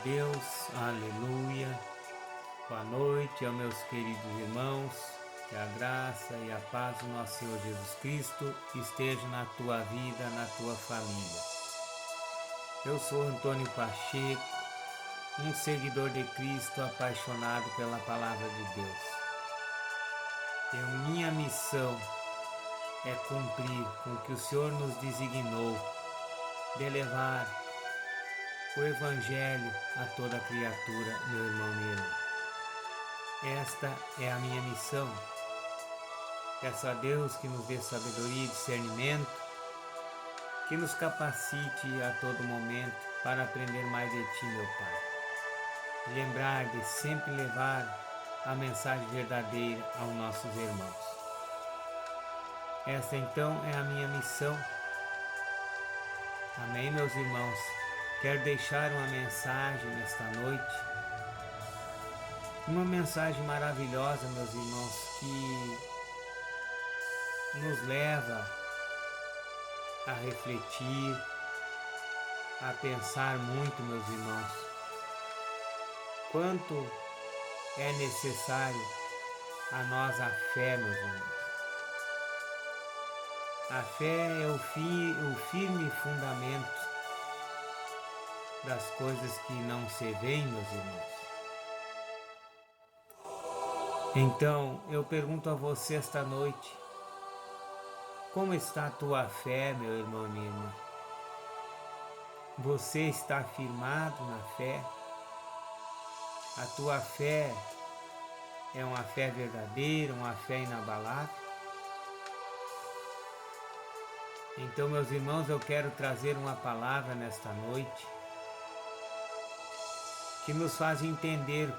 Deus, aleluia. Boa noite, aos meus queridos irmãos. Que a graça e a paz do nosso Senhor Jesus Cristo esteja na tua vida, na tua família. Eu sou Antônio Pacheco, um seguidor de Cristo apaixonado pela palavra de Deus. Minha missão é cumprir com o que o Senhor nos designou de levar o Evangelho a toda criatura, meu irmão e irmã. Esta é a minha missão. Peço a Deus que nos dê sabedoria e discernimento, que nos capacite a todo momento para aprender mais de Ti, meu Pai. Lembrar de sempre levar a mensagem verdadeira aos nossos irmãos. Esta então é a minha missão. Amém, meus irmãos? Quero deixar uma mensagem nesta noite. Uma mensagem maravilhosa, meus irmãos, que nos leva a refletir, a pensar muito, meus irmãos. Quanto é necessário a nós a fé, meus irmãos. A fé é o firme fundamento das coisas que não se veem, meus irmãos. Então, eu pergunto a você esta noite, como está a tua fé, meu irmão e minha irmã? Você está firmado na fé? A tua fé é uma fé verdadeira, uma fé inabalável? Então, meus irmãos, eu quero trazer uma palavra nesta noite que nos faz entender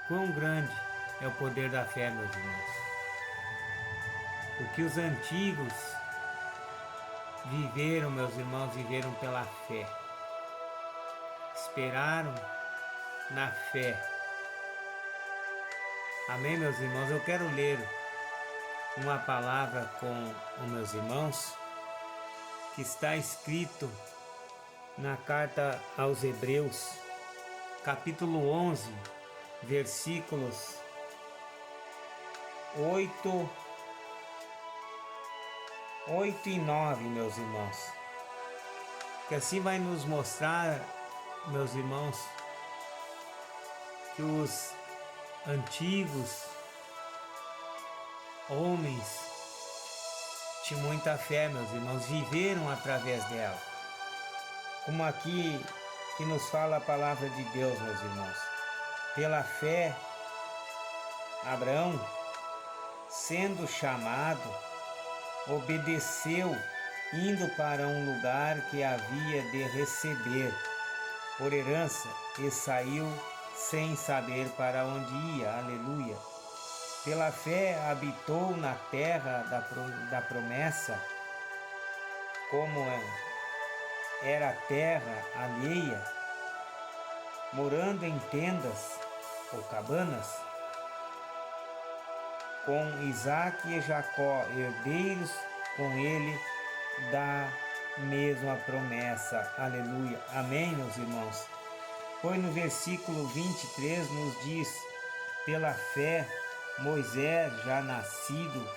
quão grande é o poder da fé, meus irmãos. O que os antigos viveram, meus irmãos, viveram pela fé. Esperaram na fé. Amém, meus irmãos? Eu quero ler uma palavra com os meus irmãos que está escrito na carta aos Hebreus, capítulo 11, versículos 8 e 9, meus irmãos. Que assim vai nos mostrar, meus irmãos, que os antigos homens tinham muita fé, meus irmãos, viveram através dela. Como aqui que nos fala a palavra de Deus, meus irmãos. Pela fé, Abraão, sendo chamado, obedeceu, indo para um lugar que havia de receber por herança, e saiu sem saber para onde ia. Aleluia. Pela fé habitou na terra da promessa, como era terra alheia, morando em tendas ou cabanas, com Isaque e Jacó, herdeiros com ele da mesma promessa. Aleluia. Amém, meus irmãos? Pois no versículo 23 nos diz: pela fé, Moisés, já nascido,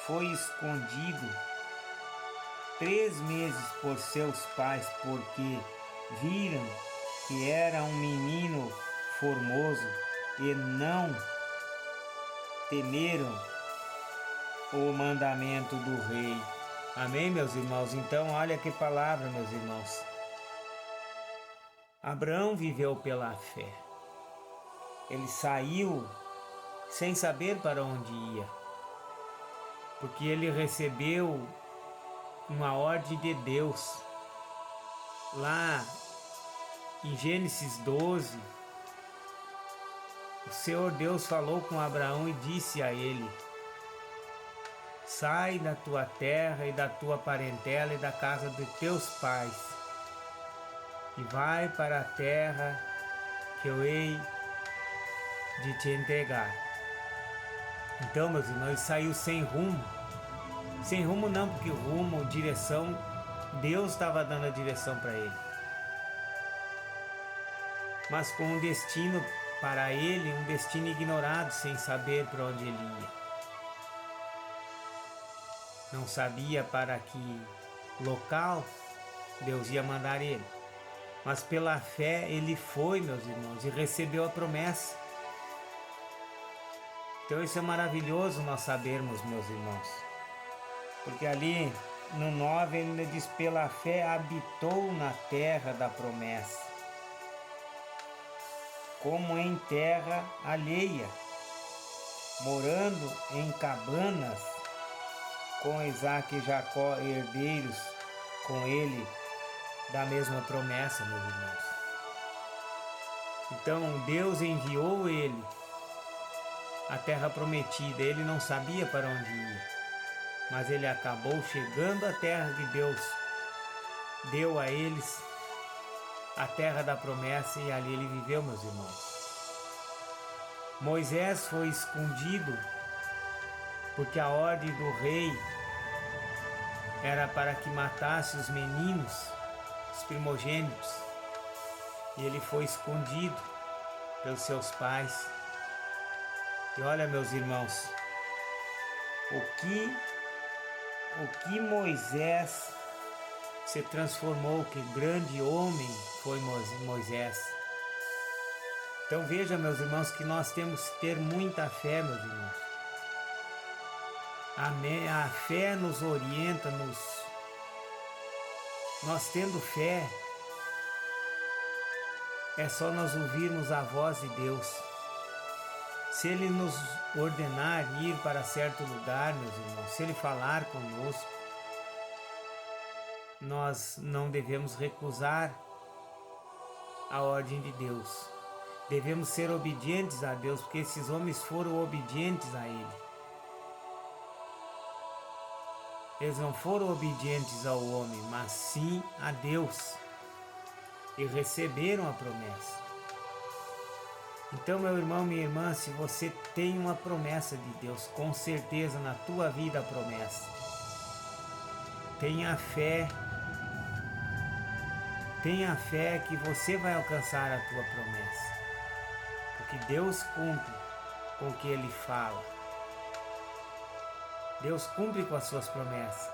foi escondido 3 meses por seus pais, porque viram que era um menino formoso e não temeram o mandamento do rei. Amém, meus irmãos? Então, olha que palavra, meus irmãos. Abraão viveu pela fé. Ele saiu sem saber para onde ia, porque ele recebeu uma ordem de Deus. Lá em Gênesis 12, o Senhor Deus falou com Abraão e disse a ele: sai da tua terra e da tua parentela e da casa de teus pais, e vai para a terra que eu hei de te entregar. Então, meus irmãos, ele saiu sem rumo. Sem rumo não, porque rumo, direção, Deus estava dando a direção para ele. mas com um destino para ele, um destino ignorado, sem saber para onde ele ia. Não sabia para que local Deus ia mandar ele. Mas pela fé ele foi, meus irmãos, e recebeu a promessa. Então isso é maravilhoso nós sabermos, meus irmãos. Porque ali no 9 ele diz: pela fé habitou na terra da promessa, como em terra alheia, morando em cabanas, com Isaac e Jacó, herdeiros com ele da mesma promessa, meus irmãos. Então Deus enviou ele à terra prometida. Ele não sabia para onde ia, mas ele acabou chegando à terra que Deus deu a eles, a terra da promessa, e ali ele viveu, meus irmãos. Moisés foi escondido porque a ordem do rei era para que matasse os meninos, os primogênitos, e ele foi escondido pelos seus pais. E olha, meus irmãos, o que Moisés se transformou, que grande homem foi Moisés. Então veja, meus irmãos, que nós temos que ter muita fé, meus irmãos. A fé nos orienta, nós tendo fé, é só nós ouvirmos a voz de Deus. Se Ele nos ordenar ir para certo lugar, meus irmãos, se Ele falar conosco, nós não devemos recusar a ordem de Deus. Devemos ser obedientes a Deus, porque esses homens foram obedientes a Ele. Eles não foram obedientes ao homem, mas sim a Deus, e receberam a promessa. Então, meu irmão, minha irmã, se você tem uma promessa de Deus, com certeza na tua vida a promessa. Tenha fé que você vai alcançar a tua promessa, porque Deus cumpre com o que Ele fala. Deus cumpre com as suas promessas,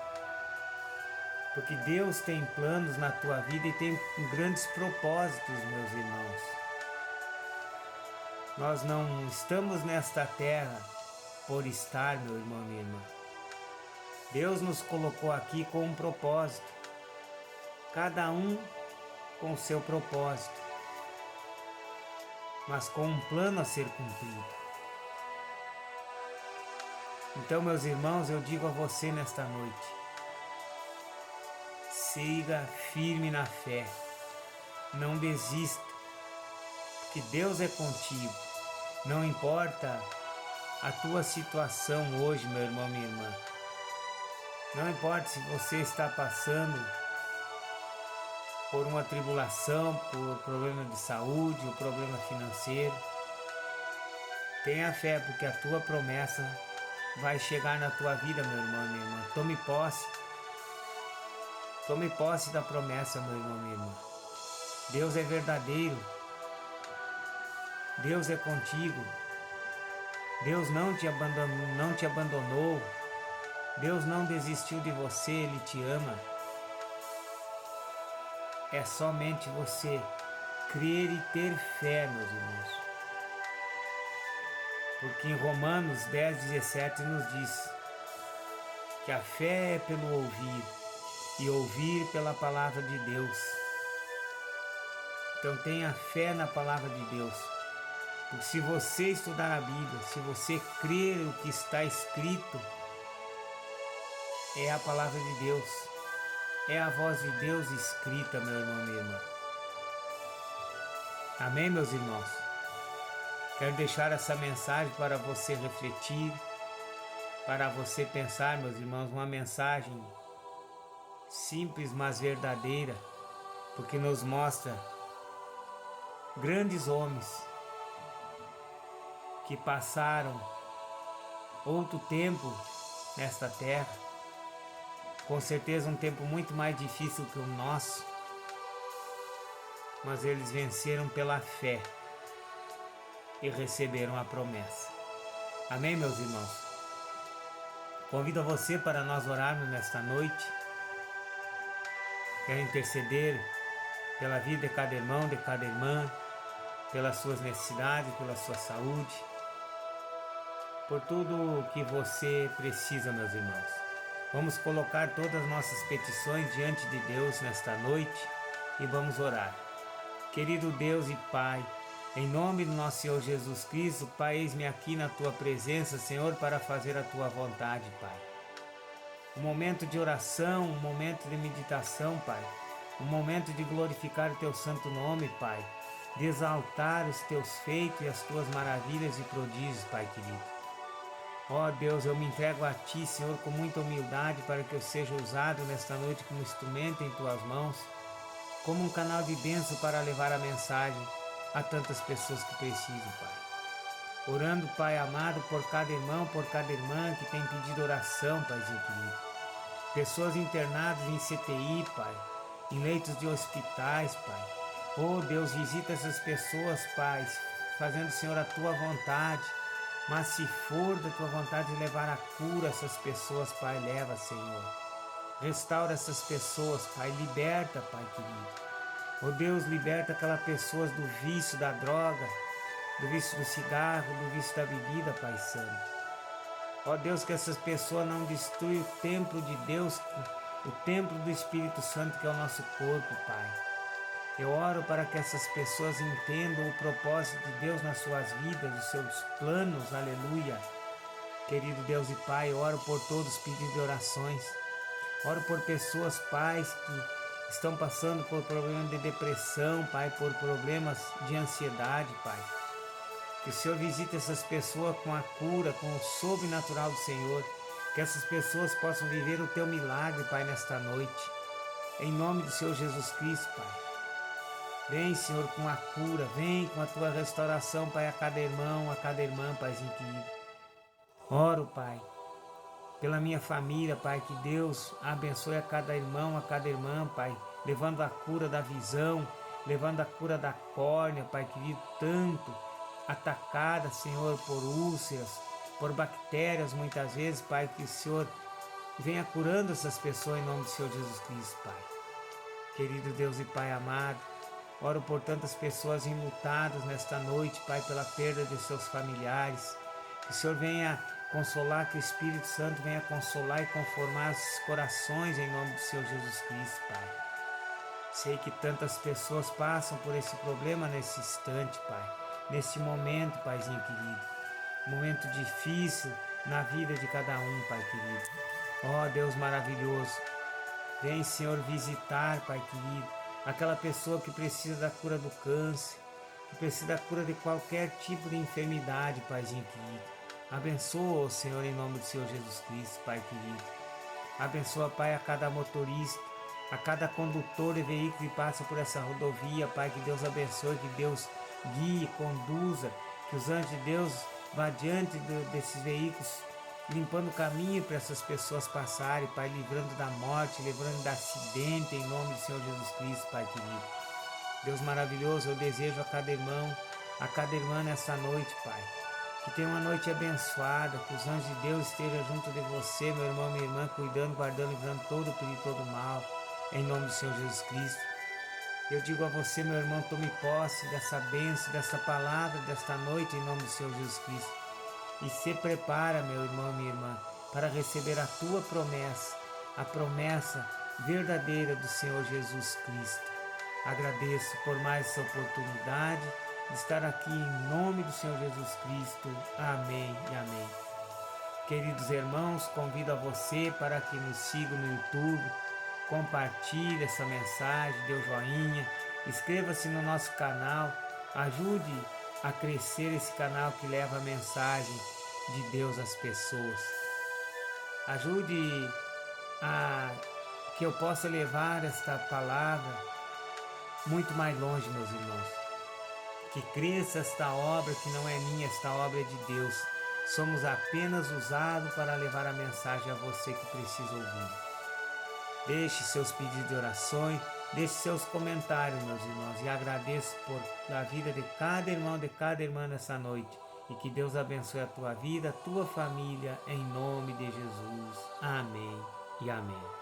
porque Deus tem planos na tua vida e tem grandes propósitos, meus irmãos. Nós não estamos nesta terra por estar, meu irmão, minha irmã. Deus nos colocou aqui com um propósito, cada um com o seu propósito, mas com um plano a ser cumprido. Então, meus irmãos, eu digo a você nesta noite: siga firme na fé, não desista, porque Deus é contigo. Não importa a tua situação hoje, meu irmão, minha irmã. Não importa se você está passando por uma tribulação, por problema de saúde ou problema financeiro. Tenha fé, porque a tua promessa vai chegar na tua vida, meu irmão, minha irmã. Tome posse. Tome posse da promessa, meu irmão, minha irmã. Deus é verdadeiro. Deus é contigo. Deus não te abandonou. Deus não desistiu de você, Ele te ama. É somente você crer e ter fé, meus irmãos. Porque em Romanos 10:17 nos diz que a fé é pelo ouvir, e ouvir pela palavra de Deus. Então tenha fé na palavra de Deus. Porque se você estudar a Bíblia, se você crer o que está escrito, é a palavra de Deus. É a voz de Deus escrita, meu irmão, minha irmã. Amém, meus irmãos? Quero deixar essa mensagem para você refletir, para você pensar, meus irmãos, uma mensagem simples, mas verdadeira, porque nos mostra grandes homens que passaram outro tempo nesta terra, com certeza um tempo muito mais difícil que o nosso, mas eles venceram pela fé e receberam a promessa. Amém, meus irmãos? Convido a você para nós orarmos nesta noite. Quero interceder pela vida de cada irmão, de cada irmã, pelas suas necessidades, pela sua saúde, por tudo o que você precisa, meus irmãos. Vamos colocar todas as nossas petições diante de Deus nesta noite e vamos orar. Querido Deus e Pai, em nome do nosso Senhor Jesus Cristo, Pai, eis-me aqui na Tua presença, Senhor, para fazer a Tua vontade, Pai. Um momento de oração, um momento de meditação, Pai. Um momento de glorificar o Teu santo nome, Pai. De exaltar os Teus feitos e as Tuas maravilhas e prodígios, Pai querido. Ó Deus, eu me entrego a Ti, Senhor, com muita humildade, para que eu seja usado nesta noite como instrumento em Tuas mãos, como um canal de bênção para levar a mensagem a tantas pessoas que precisam, Pai. Orando, Pai amado, por cada irmão, por cada irmã que tem pedido oração, Paizinho querido. Pessoas internadas em CTI, Pai, em leitos de hospitais, Pai. Oh Deus, visita essas pessoas, Pai, fazendo, Senhor, a Tua vontade. Mas se for da Tua vontade de levar a cura a essas pessoas, Pai, leva, Senhor. Restaura essas pessoas, Pai, liberta, Pai querido. Oh Deus, liberta aquelas pessoas do vício da droga, do vício do cigarro, do vício da bebida, Pai Santo. Ó Deus, que essas pessoas não destruam o templo de Deus, o templo do Espírito Santo, que é o nosso corpo, Pai. Eu oro para que essas pessoas entendam o propósito de Deus nas suas vidas, os seus planos, aleluia. Querido Deus e Pai, eu oro por todos os pedidos de orações. Oro por pessoas, pais, que estão passando por problemas de depressão, Pai, por problemas de ansiedade, Pai. Que o Senhor visite essas pessoas com a cura, com o sobrenatural do Senhor. Que essas pessoas possam viver o Teu milagre, Pai, nesta noite. Em nome do Senhor Jesus Cristo, Pai. Vem, Senhor, com a cura. Vem com a Tua restauração, Pai, a cada irmão, a cada irmã, Paizinho querido. Oro, Pai, pela minha família, Pai, que Deus abençoe a cada irmão, a cada irmã, Pai, levando a cura da visão, levando a cura da córnea, Pai querido, tanto atacada, Senhor, por úlceras, por bactérias, muitas vezes, Pai, que o Senhor venha curando essas pessoas em nome do Senhor Jesus Cristo, Pai. Querido Deus e Pai amado, oro por tantas pessoas enlutadas nesta noite, Pai, pela perda de seus familiares. Que o Senhor venha consolar, que o Espírito Santo venha consolar e conformar os corações em nome do Senhor Jesus Cristo, Pai. Sei que tantas pessoas passam por esse problema nesse instante, Pai. Nesse momento, Paizinho querido. Momento difícil na vida de cada um, Pai querido. Ó Deus maravilhoso. Vem, Senhor, visitar, Pai querido, aquela pessoa que precisa da cura do câncer, que precisa da cura de qualquer tipo de enfermidade, Paizinho querido. Abençoa, Senhor, em nome do Senhor Jesus Cristo, Pai querido. Abençoa, Pai, a cada motorista, a cada condutor de veículo que passa por essa rodovia, Pai, que Deus abençoe, que Deus guie, conduza, que os anjos de Deus vá diante desses veículos, limpando o caminho para essas pessoas passarem, Pai, livrando da morte, livrando do acidente, em nome do Senhor Jesus Cristo, Pai querido. Deus maravilhoso, eu desejo a cada irmão, a cada irmã nessa noite, Pai, que tenha uma noite abençoada, que os anjos de Deus estejam junto de você, meu irmão, minha irmã, cuidando, guardando, livrando todo o perigo, todo o mal, em nome do Senhor Jesus Cristo. Eu digo a você, meu irmão, tome posse dessa bênção, dessa palavra, desta noite, em nome do Senhor Jesus Cristo. E se prepara, meu irmão, minha irmã, para receber a tua promessa, a promessa verdadeira do Senhor Jesus Cristo. Agradeço por mais essa oportunidade de estar aqui em nome do Senhor Jesus Cristo. Amém e amém. Queridos irmãos, convido a você para que nos siga no YouTube, compartilhe essa mensagem, dê o joinha, inscreva-se no nosso canal, ajude a crescer esse canal que leva a mensagem de Deus às pessoas. Ajude a que eu possa levar esta palavra muito mais longe, meus irmãos. Que cresça esta obra que não é minha, esta obra é de Deus. Somos apenas usados para levar a mensagem a você que precisa ouvir. Deixe seus pedidos de orações, Deixe seus comentários, meus irmãos, e agradeço por a vida de cada irmão, de cada irmã nessa noite. E que Deus abençoe a tua vida, a tua família, em nome de Jesus. Amém e amém.